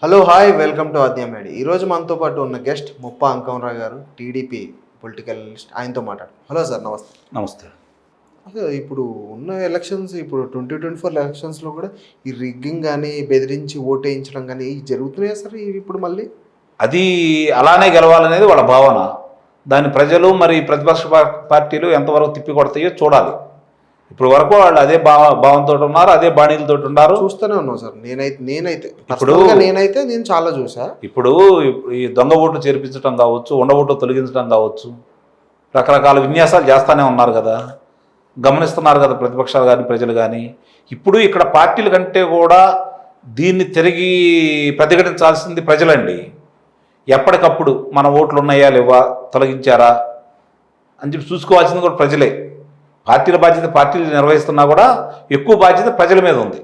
Hello hi welcome to ఆద్యమేడి. ఈరోజు మనతో పాటు ఉన్న గెస్ట్ ముప్పా అంకమరావు గారు, టీడీపీ పొలిటికల్ అనలిస్ట్. ఆయనతో మాట్లాడు. హలో సార్, నమస్తే. నమస్తే. అదే ఇప్పుడు ఉన్న ఎలక్షన్స్, ఇప్పుడు 2024 ఎలక్షన్స్లో కూడా ఈ రిగ్గింగ్ కానీ, బెదిరించి ఓటేయించడం కానీ జరుగుతున్నాయా సార్ ఇప్పుడు మళ్ళీ? అది అలానే గెలవాలనేది వాళ్ళ భావన. దాన్ని ప్రజలు మరి ప్రతిపక్ష పార్టీలు ఎంతవరకు తిప్పి కొడతాయో చూడాలి. ఇప్పుడు వరకు వాళ్ళు అదే భావంతో ఉన్నారు, అదే బాణీలతో ఉన్నారు. చూస్తూనే ఉన్నాం సార్. నేనైతే నేను చాలా చూసా. ఇప్పుడు ఈ దొంగ ఓట్లు చేర్పించడం కావచ్చు, ఉండ ఓట్లు తొలగించడం కావచ్చు, రకరకాల విన్యాసాలు చేస్తూనే ఉన్నారు కదా, గమనిస్తున్నారు కదా ప్రతిపక్షాలు కానీ ప్రజలు కానీ. ఇప్పుడు ఇక్కడ పార్టీల కంటే కూడా దీన్ని తిరిగి ప్రతిఘటించాల్సింది ప్రజలండి. ఎప్పటికప్పుడు మన ఓట్లు ఉన్నాయా లేవా, తొలగించారా అని చెప్పి చూసుకోవాల్సింది కూడా ప్రజలే. పార్టీల బాధ్యత పార్టీలు నిర్వహిస్తున్నా కూడా ఎక్కువ బాధ్యత ప్రజల మీద ఉంది.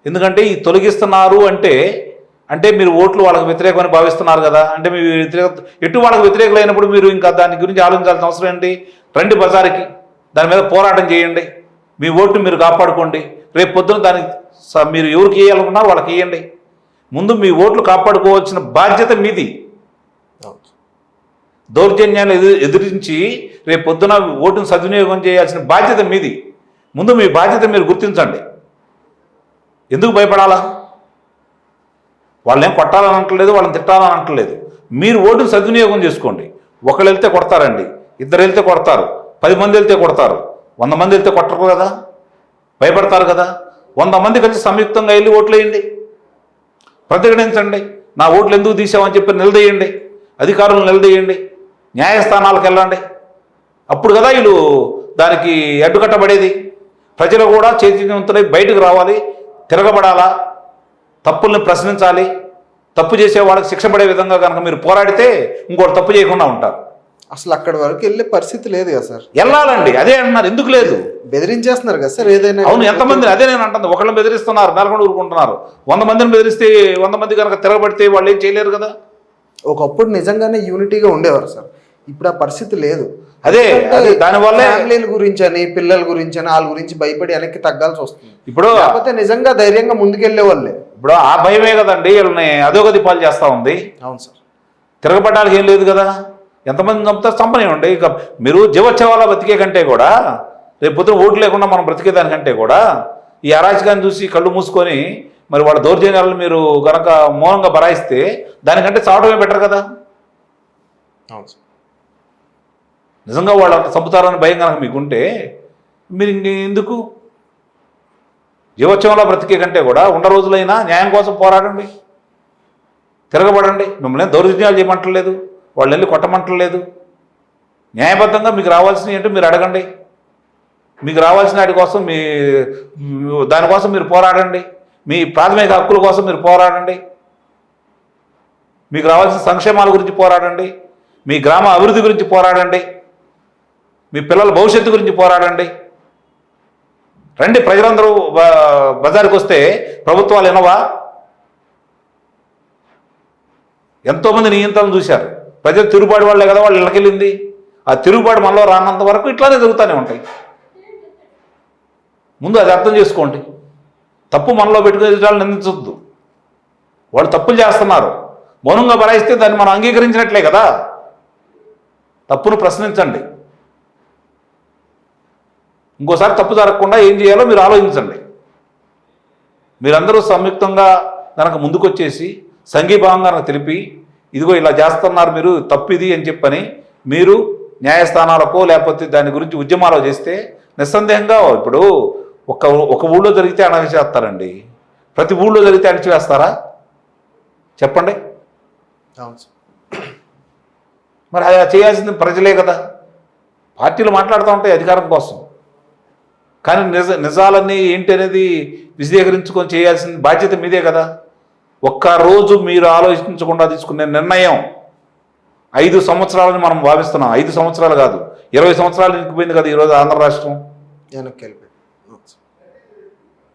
ఎందుకంటే ఈ తొలగిస్తున్నారు అంటే మీరు ఓట్లు వాళ్ళకి వ్యతిరేకమని భావిస్తున్నారు కదా. అంటే మీ ఎటు వాళ్ళకి వ్యతిరేకులు అయినప్పుడు మీరు ఇంకా దాని గురించి ఆలోచించాల్సిన అవసరం ఏంటి? రండి బజారుకి, దాని మీద పోరాటం చేయండి, మీ ఓటుని మీరు కాపాడుకోండి. రేపు పొద్దున దానికి మీరు ఎవరికి వేయాలనుకున్నారో వాళ్ళకి వేయండి. ముందు మీ ఓట్లు కాపాడుకోవాల్సిన బాధ్యత మీది. దౌర్జన్యాన్ని ఎదిరించి రేపు పొద్దున ఓటును సద్వినియోగం చేయాల్సిన బాధ్యత మీది. ముందు మీ బాధ్యత మీరు గుర్తించండి. ఎందుకు భయపడాలా? వాళ్ళేం కొట్టాలని అంటలేదు, వాళ్ళని తిట్టాలని అంటలేదు. మీరు ఓటును సద్వినియోగం చేసుకోండి. ఒకళ్ళు వెళ్తే కొడతారండి, ఇద్దరు వెళ్తే కొడతారు, 10 మంది వెళ్తే కొడతారు, 100 మంది వెళ్తే కొట్టరు కదా, భయపడతారు కదా. 100 మంది కలిసి సంయుక్తంగా వెళ్ళి ఓట్లు వేయండి, ప్రతిఘటించండి. నా ఓట్లు ఎందుకు తీసామని చెప్పి నిలదీయండి, అధికారులను నిలదీయండి, న్యాయస్థానాలకు వెళ్ళండి. అప్పుడు కదా వీళ్ళు దానికి అడ్డుకట్టబడేది. ప్రజలు కూడా చైతన్యవంతులై బయటకు రావాలి, తిరగబడాలా, తప్పుల్ని ప్రశ్నించాలి. తప్పు చేసే వాళ్ళకి శిక్ష పడే విధంగా కనుక మీరు పోరాడితే ఇంకోటి తప్పు చేయకుండా ఉంటారు. అసలు అక్కడి వరకు వెళ్ళే పరిస్థితి లేదు కదా సార్. వెళ్ళాలండి, అదే అంటున్నారు. ఎందుకు లేదు? బెదిరించేస్తున్నారు కదా సార్ ఏదైనా. అవును, ఎంతమంది? అదే నేను అంటుంది. ఒకళ్ళని బెదిరిస్తున్నారు, నెలకొని ఊరుకుంటున్నారు. 100 మందిని బెదిరిస్తే 100 మంది కనుక తిరగబడితే వాళ్ళు ఏం చేయలేరు కదా. ఒకప్పుడు నిజంగానే యూనిటీగా ఉండేవారు సార్. ఇప్పుడు ఆ పరిస్థితి లేదు. అదే దానివల్ల ఫ్యామిలీల గురించి అని, పిల్లల గురించి అని, వాళ్ళ గురించి భయపడి వెనక్కి తగ్గాల్సి వస్తుంది. ఇప్పుడు కాకపోతే నిజంగా ధైర్యంగా ముందుకెళ్లే వాళ్ళే. ఇప్పుడు ఆ భయమే కదండి వీళ్ళని అధోగతి పాలు చేస్తూ ఉంది. అవును సార్. తిరగబడ్డానికి ఏం లేదు కదా. ఎంతమంది చంపుతారు? చంపనివ్వండి. ఇక మీరు జీవోత్సవాల బతికే కంటే కూడా, రేపు పొద్దున ఓట్లు లేకుండా మనం బ్రతికేదానికంటే కూడా ఈ అరాచకాన్ని చూసి కళ్ళు మూసుకొని మరి వాళ్ళ దౌర్జన్యాలను మీరు కనుక మౌనంగా బరాయిస్తే దానికంటే చావడమే బెటర్ కదా. అవును సార్. నిజంగా వాళ్ళు చంపుతారని భయం కనుక మీకుంటే మీరు ఎందుకు? జీవోత్సవంలో బ్రతికే కంటే కూడా ఉన్న రోజులైనా న్యాయం కోసం పోరాడండి, తిరగబడండి. మిమ్మల్ని దౌర్జన్యాలు చేయమంటలేదు, వాళ్ళు వెళ్ళి కొట్టమంటలేదు. న్యాయబద్ధంగా మీకు రావాల్సినవి అంటే మీరు అడగండి. మీకు రావాల్సిన వాటి కోసం దానికోసం మీరు పోరాడండి. మీ ప్రాథమిక హక్కుల కోసం మీరు పోరాడండి. మీకు రావాల్సిన సంక్షేమాల గురించి పోరాడండి. మీ గ్రామ అభివృద్ధి గురించి పోరాడండి. మీ పిల్లల భవిష్యత్తు గురించి పోరాడండి. రండి, ప్రజలందరూ బజారుకి వస్తే ప్రభుత్వాలు వినవా? ఎంతోమంది నియంత్రణలు చూశారు. ప్రజలు తిరుగుబాటు వాళ్ళే కదా వాళ్ళు ఇళ్ళకెళ్ళింది. ఆ తిరుగుబాటు మనలో రానంత వరకు ఇట్లానే జరుగుతూనే ఉంటాయి. ముందు అది అర్థం చేసుకోండి. తప్పు మనలో పెట్టుకుని నిందించొద్దు. వాళ్ళు తప్పులు చేస్తున్నారు, మౌనంగా బరాయిస్తే దాన్ని మనం అంగీకరించినట్లే కదా. తప్పును ప్రశ్నించండి. ఇంకోసారి తప్పు జరగకుండా ఏం చేయాలో మీరు ఆలోచించండి. మీరందరూ సంయుక్తంగా కనుక ముందుకొచ్చేసి సంఘీభావంగా కనుక తెలిపి, ఇదిగో ఇలా చేస్తున్నారు మీరు, తప్పు ఇది అని చెప్పని మీరు న్యాయస్థానాలకో లేకపోతే దాని గురించి ఉద్యమాలు చేస్తే నిస్సందేహంగా ఇప్పుడు ఒక ఊళ్ళో జరిగితే అణచివేస్తారండి. ప్రతి ఊళ్ళో జరిగితే అణచివేస్తారా? చెప్పండి. మరి అది చేయాల్సింది ప్రజలే కదా. పార్టీలు మాట్లాడుతూ ఉంటాయి అధికారం కోసం, కానీ నిజాలన్నీ ఏంటి అనేది విశదీకరించుకొని చేయాల్సిన బాధ్యత మీదే కదా. ఒక్కరోజు మీరు ఆలోచించకుండా తీసుకునే నిర్ణయం 5 సంవత్సరాలని మనం భావిస్తున్నాం. 5 సంవత్సరాలు కాదు, 20 సంవత్సరాలు నిండిపోయింది కదా ఈరోజు ఆంధ్ర రాష్ట్రం.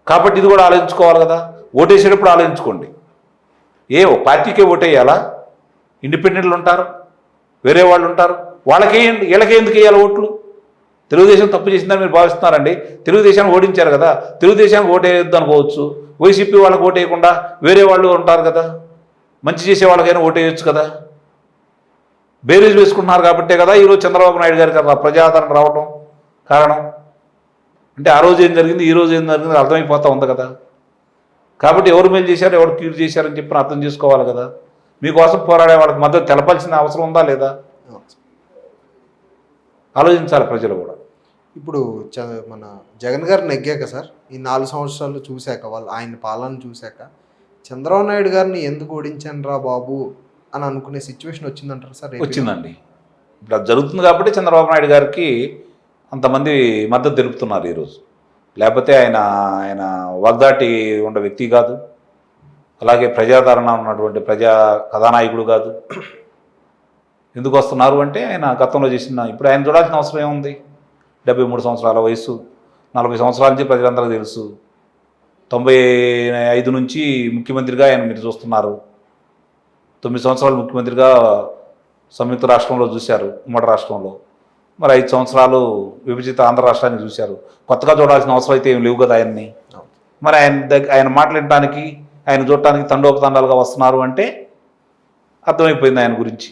కాబట్టి ఇది కూడా ఆలోచించుకోవాలి కదా. ఓటేసేటప్పుడు ఆలోచించుకోండి. పార్టీకే ఓటేయాలా? ఇండిపెండెంట్లు ఉంటారు, వేరే వాళ్ళు ఉంటారు, వాళ్ళకేయండి. వీళ్ళకే ఎందుకు వేయాలి ఓట్లు? తెలుగుదేశం తప్పు చేసిందని మీరు భావిస్తున్నారండి. తెలుగుదేశాన్ని ఓడించారు కదా, తెలుగుదేశానికి ఓటేయొద్దు అనుకోవచ్చు. వైసీపీ వాళ్ళకి ఓటేయకుండా వేరే వాళ్ళు ఉంటారు కదా. మంచి చేసే వాళ్ళకైనా ఓటేయచ్చు కదా. బేరీజ్ వేసుకుంటున్నారు కాబట్టే కదా ఈరోజు చంద్రబాబు నాయుడు గారికి అలా ప్రజాదరణ రావడం కారణం. అంటే ఆ రోజు ఏం జరిగింది, ఈ రోజు ఏం జరిగింది అర్థమైపోతూ ఉంది కదా. కాబట్టి ఎవరు మేలు చేశారు, ఎవరు కీడు చేశారని చెప్పి అర్థం చేసుకోవాలి కదా. మీకోసం పోరాడే వాళ్ళకి మద్దతు తెలపాల్సిన అవసరం ఉందా లేదా ఆలోచించాలి ప్రజలు కూడా. ఇప్పుడు మన జగన్ గారు నెగ్గాక సార్, ఈ 4 సంవత్సరాలు చూశాక ఆయన పాలన చూశాక చంద్రబాబు నాయుడు గారిని ఎందుకు ఓడించాను రా బాబు అని అనుకునే సిచ్యువేషన్ వచ్చిందంటారు సార్? వచ్చిందండి. ఇప్పుడు అది జరుగుతుంది కాబట్టి చంద్రబాబు నాయుడు గారికి అంతమంది మద్దతు తెలుపుతున్నారు ఈరోజు. లేకపోతే ఆయన వాగ్దాటి ఉన్న వ్యక్తి కాదు, అలాగే ప్రజాదరణ ఉన్నటువంటి ప్రజా కథానాయకుడు కాదు. ఎందుకు వస్తున్నారు అంటే ఆయన గతంలో చేసిన, ఇప్పుడు ఆయన చూడాల్సిన అవసరం ఏముంది? 73 సంవత్సరాల వయసు, 40 సంవత్సరాల నుంచి ప్రజలందరికీ తెలుసు. 95 నుంచి ముఖ్యమంత్రిగా ఆయన మీరు చూస్తున్నారు. 9 సంవత్సరాలు ముఖ్యమంత్రిగా సంయుక్త రాష్ట్రంలో చూశారు, ఉమ్మడి రాష్ట్రంలో. మరి 5 సంవత్సరాలు విభజిత ఆంధ్ర రాష్ట్రాన్ని చూశారు. కొత్తగా చూడాల్సిన అవసరం అయితే ఏం లేవు కదా ఆయన్ని. మరి ఆయన మాట్లాడటానికి, ఆయన చూడటానికి తండోపతండాలుగా వస్తున్నారు అంటే అర్థమైపోయింది ఆయన గురించి.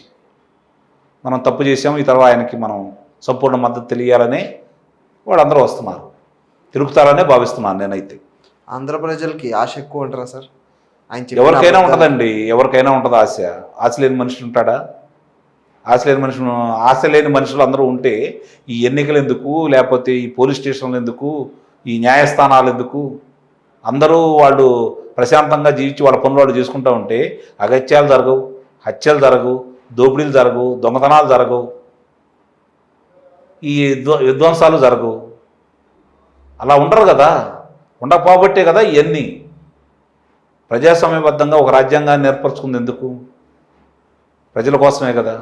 మనం తప్పు చేసాము, ఈ తర్వాత ఆయనకి మనం సంపూర్ణ మద్దతు తెలియాలనే వాళ్ళందరూ వస్తున్నారు, తిరుగుతారనే భావిస్తున్నాను నేనైతే. ఆంధ్ర ప్రజలకి ఆశ ఎక్కువ అంటారా సార్? ఆయన ఎవరికైనా ఉంటుందండి, ఎవరికైనా ఉంటుంది ఆశ. ఆశ లేని మనుషులు ఉంటాడా? ఆశ లేని మనుషులు అందరూ ఉంటే ఈ ఎన్నికలు ఎందుకు, లేకపోతే ఈ పోలీస్ స్టేషన్లు ఎందుకు, ఈ న్యాయస్థానాలు ఎందుకు? అందరూ వాళ్ళు ప్రశాంతంగా జీవించి వాళ్ళ పనులు వాళ్ళు చేసుకుంటూ ఉంటే అగత్యాలు జరగవు, హత్యలు జరగవు, దోపిడీలు జరగవు, దొంగతనాలు జరగవు, ఈ విధ్వంసాలు జరగవు. అలా ఉండరు కదా. ఉండకపోబట్టే కదా ఇవన్నీ. ప్రజాస్వామ్యబద్ధంగా ఒక రాజ్యాంగాన్ని ఏర్పరచుకుంది ఎందుకు? ప్రజల కోసమే కదా.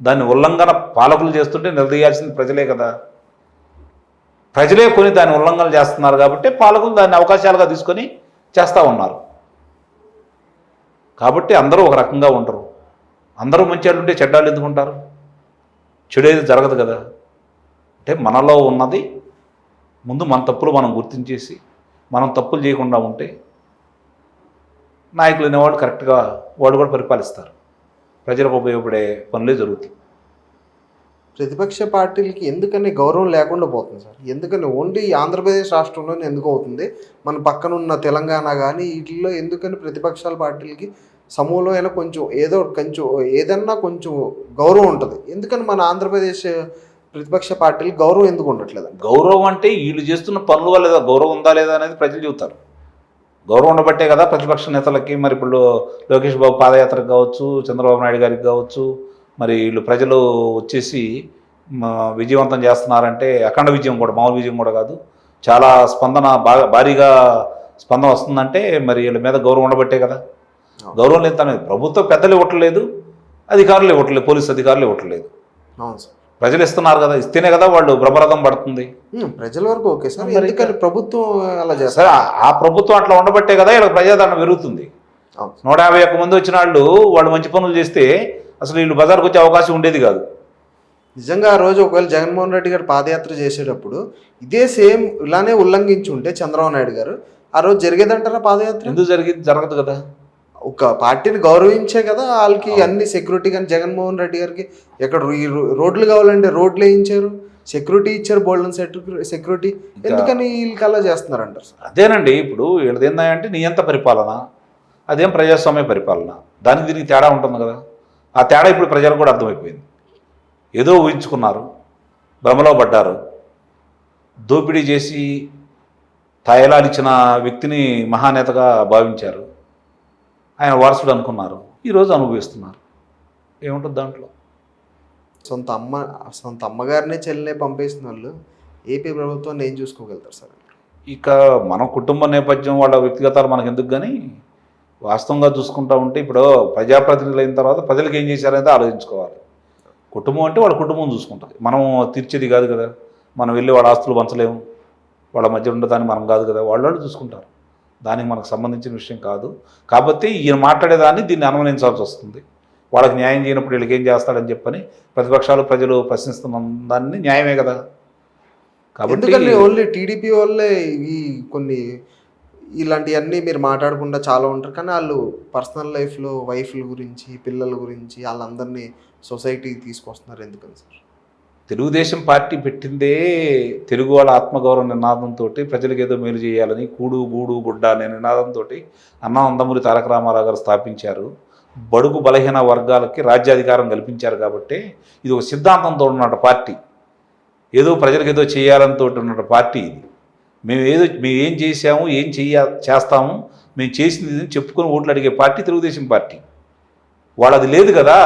దాన్ని ఉల్లంఘన పాలకులు చేస్తుంటే నిలదీయాల్సింది ప్రజలే కదా. ప్రజలే కొని దాన్ని ఉల్లంఘన చేస్తున్నారు కాబట్టి పాలకులు దాన్ని అవకాశాలుగా తీసుకొని చేస్తూ ఉన్నారు. కాబట్టి అందరూ ఒక రకంగా ఉండరు. అందరూ మంచి వాళ్ళు ఉంటే చెడ్డాళ్ళు ఎందుకు ఉంటారు? చెడేది జరగదు కదా. అంటే మనలో ఉన్నది ముందు మన తప్పులు మనం గుర్తించేసి మనం తప్పులు చేయకుండా ఉంటే నాయకులు అనేవాళ్ళు కరెక్ట్గా వాళ్ళు కూడా పరిపాలిస్తారు. ప్రజలకు ఉపయోగపడే పనులే జరుగుతాయి. ప్రతిపక్ష పార్టీలకి ఎందుకని గౌరవం లేకుండా పోతుంది సార్? ఎందుకని ఓన్లీ ఆంధ్రప్రదేశ్ రాష్ట్రంలోనే ఎందుకు అవుతుంది? మన పక్కన ఉన్న తెలంగాణ కానీ వీటిల్లో ఎందుకని ప్రతిపక్షాల పార్టీలకి సమూహంలో అయినా కొంచెం ఏదన్నా కొంచెం గౌరవం ఉంటుంది? ఎందుకని మన ఆంధ్రప్రదేశ్ ప్రతిపక్ష పార్టీలు గౌరవం ఎందుకు ఉండట్లేదు? గౌరవం అంటే వీళ్ళు చేస్తున్న పనుల వల్ల గౌరవం ఉందా లేదా అనేది ప్రజలు చెబుతారు. గౌరవం ఉండబట్టే కదా ప్రతిపక్ష నేతలకి. మరి ఇప్పుడు లోకేష్ బాబు పాదయాత్రకు కావచ్చు, చంద్రబాబు నాయుడు గారికి కావచ్చు, మరి వీళ్ళు ప్రజలు వచ్చేసి విజయవంతం చేస్తున్నారంటే అఖండ విజయం కూడా, మామూలు విజయం కూడా కాదు, చాలా స్పందన భారీగా స్పందన వస్తుందంటే మరి వీళ్ళ మీద గౌరవం ఉండబట్టే కదా. గౌరవం లేదు అనేది ప్రభుత్వ పెద్దలు ఇవ్వట్లేదు, అధికారులు ఇవ్వట్లేదు, పోలీసు అధికారులు ఇవ్వట్లేదు. అవును సార్, ప్రజలు ఇస్తున్నారు కదా. ఇస్తేనే కదా వాళ్ళు బ్రహ్మరథం పడుతుంది. ప్రజల వరకు ఓకే సార్, ఎందుకని ప్రభుత్వం అలా చేస్తారు? సరే, ఆ ప్రభుత్వం అట్లా ఉండబట్టే కదా వీళ్ళకి ప్రజాదరణ పెరుగుతుంది. 151 మంది వచ్చిన వాళ్ళు మంచి పనులు చేస్తే అసలు వీళ్ళు బజార్కి వచ్చే అవకాశం ఉండేది కాదు. నిజంగా ఆ రోజు ఒకవేళ జగన్మోహన్ రెడ్డి గారు పాదయాత్ర చేసేటప్పుడు ఇదే సేమ్ ఇలానే ఉల్లంఘించి ఉంటే చంద్రబాబు నాయుడు గారు ఆ రోజు జరిగేదంటారా పాదయాత్ర? ఎందుకు జరగదు కదా. ఒక పార్టీని గౌరవించే కదా వాళ్ళకి అన్ని సెక్యూరిటీ. కానీ జగన్మోహన్ రెడ్డి గారికి ఎక్కడ రోడ్లు కావాలంటే రోడ్లు వేయించారు, సెక్యూరిటీ ఇచ్చారు, బోల్డన్ సెక్యూరిటీ. ఎందుకని వీళ్ళకి అలా చేస్తున్నారంటారు సార్? అదేనండి, ఇప్పుడు వీళ్ళది ఏంటంటే నియంత పరిపాలన, అదేం ప్రజాస్వామ్య పరిపాలన. దానికి దీనికి తేడా ఉంటుంది కదా. ఆ తేడా ఇప్పుడు ప్రజలకు కూడా అర్థమైపోయింది. ఏదో ఊహించుకున్నారు, భ్రమలో పడ్డారు, దోపిడీ చేసి తాయిలాలిచ్చిన వ్యక్తిని మహానేతగా భావించారు, ఆయన వారసుడు అనుకున్నారు, ఈరోజు అనుభవిస్తున్నారు. ఏముంటుంది దాంట్లో? సొంత అమ్మగారినే చెల్లెనే పంపేసిన వాళ్ళు ఏపీ ప్రభుత్వాన్ని ఏం చూసుకోగలుగుతారు సార్? ఇక మన కుటుంబ నేపథ్యం, వాళ్ళ వ్యక్తిగతాలు మనకు ఎందుకు, కానీ వాస్తవంగా చూసుకుంటా ఉంటే ఇప్పుడు ప్రజాప్రతినిధులు అయిన తర్వాత ప్రజలకు ఏం చేశారనేది ఆలోచించుకోవాలి. కుటుంబం అంటే వాళ్ళ కుటుంబం చూసుకుంటుంది, మనం తీర్చేది కాదు కదా. మనం వెళ్ళి వాళ్ళ ఆస్తులు పంచలేము, వాళ్ళ మధ్య ఉండదాన్ని మనం కాదు కదా, వాళ్ళు చూసుకుంటారు. దానికి మనకు సంబంధించిన విషయం కాదు. కాబట్టి ఈయన మాట్లాడేదాన్ని దీన్ని అనుమానించాల్సి వస్తుంది. వాళ్ళకి న్యాయం చేయనప్పుడు వీళ్ళకి ఏం చేస్తాడని చెప్పని ప్రతిపక్షాలు ప్రజలు ప్రశ్నిస్తున్న దాన్ని న్యాయమే కదా. కాబట్టి ఓన్లీ టీడీపీ వాళ్ళే ఈ కొన్ని ఇలాంటివన్నీ మీరు మాట్లాడకుండా చాలా ఉంటారు, కానీ వాళ్ళు పర్సనల్ లైఫ్లో వైఫ్ల గురించి, పిల్లల గురించి వాళ్ళందరినీ సొసైటీకి తీసుకొస్తున్నారు ఎందుకని సార్? తెలుగుదేశం పార్టీ పెట్టిందే తెలుగు వాళ్ళ ఆత్మగౌరవ నినాదంతో ప్రజలకు ఏదో మేలు చేయాలని కూడు గూడు గుడ్డ అనే నినాదంతో అన్నా నందమూరి తారక రామారావు గారు స్థాపించారు. బడుగు బలహీన వర్గాలకి రాజ్యాధికారం కల్పించారు. కాబట్టి ఇది ఒక సిద్ధాంతంతో ఉన్న పార్టీ, ఏదో ప్రజలకు ఏదో చేయాలంతో ఉన్న పార్టీ ఇది. మేము ఏం చేసాము, ఏం చేస్తాము, మేము చేసింది ఇది చెప్పుకొని ఓట్లు అడిగే పార్టీ తెలుగుదేశం పార్టీ. వాళ్ళది లేదు కదా,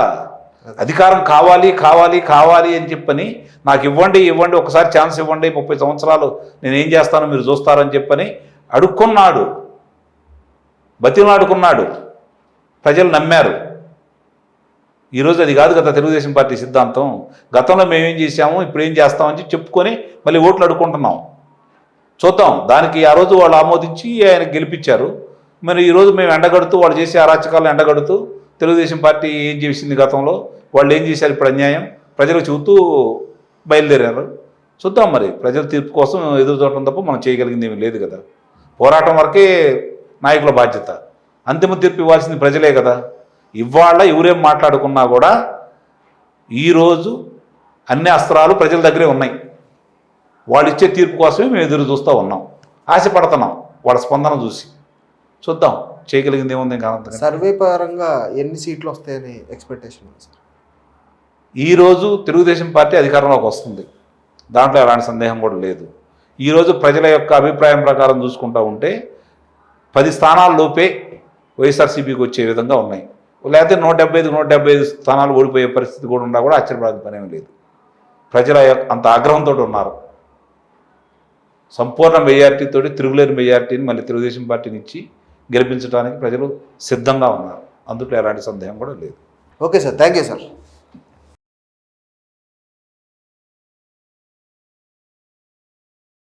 అధికారం కావాలి కావాలి కావాలి అని చెప్పని నాకు ఇవ్వండి ఇవ్వండి ఒకసారి ఛాన్స్ ఇవ్వండి 30 సంవత్సరాలు నేను ఏం చేస్తానో మీరు చూస్తారని చెప్పని అడుక్కున్నాడు, బతిమలాడుకున్నాడు, ప్రజలు నమ్మారు. ఈరోజు అది కాదు కదా తెలుగుదేశం పార్టీ సిద్ధాంతం. గతంలో మేమేం చేసాము, ఇప్పుడు ఏం చేస్తామని చెప్పుకొని మళ్ళీ ఓట్లు అడుక్కుంటున్నాం. చూద్దాం, దానికి ఆ రోజు వాళ్ళు ఆమోదించి ఆయన గెలిపించారు. మరి ఈరోజు మేము ఎండగడుతూ వాళ్ళు చేసే అరాచకాలను ఎండగడుతూ తెలుగుదేశం పార్టీ ఏం చేసింది గతంలో, వాళ్ళు ఏం చేశారు ఇప్పుడు అన్యాయం ప్రజలు చూస్తూ బయలుదేరారు. చూద్దాం, మరి ప్రజల తీర్పు కోసం ఎదురు చూడటం తప్ప మనం చేయగలిగింది ఏమీ లేదు కదా. పోరాటం వరకే నాయకుల బాధ్యత, అంతిమ తీర్పు ఇవ్వాల్సింది ప్రజలే కదా. ఇవాళ ఎవరేం మాట్లాడుకున్నా కూడా ఈరోజు అన్ని అస్త్రాలు ప్రజల దగ్గరే ఉన్నాయి. వాళ్ళు ఇచ్చే తీర్పు కోసమే మేము ఎదురు చూస్తూ ఉన్నాం, ఆశపడుతున్నాం వాళ్ళ స్పందన చూసి. చూద్దాం, చేయగలిగింది ఏముంది ఇంకా. సర్వే పరంగా ఎన్ని సీట్లు వస్తాయని ఎక్స్పెక్టేషన్ ఉంది సార్? ఈరోజు తెలుగుదేశం పార్టీ అధికారంలోకి వస్తుంది, దాంట్లో ఎలాంటి సందేహం కూడా లేదు. ఈరోజు ప్రజల యొక్క అభిప్రాయం ప్రకారం చూసుకుంటూ ఉంటే 10 స్థానాల్లోపే వైఎస్ఆర్సీపీకి వచ్చే విధంగా ఉన్నాయి. లేకపోతే 175 స్థానాలు ఓడిపోయే పరిస్థితి కూడా ఉన్నా కూడా ఆశ్చర్యపడాల్సిన పనేమీ లేదు. ప్రజల యొక్క అంత ఆగ్రహంతో ఉన్నారు. సంపూర్ణ మెజార్టీతో, తిరుగులేని మెజార్టీని మళ్ళీ తెలుగుదేశం పార్టీని ఇచ్చి గెలిపించడానికి ప్రజలు సిద్ధంగా ఉన్నారు. అందులో ఎలాంటి సందేహం కూడా లేదు. Okay sir, thank you sir.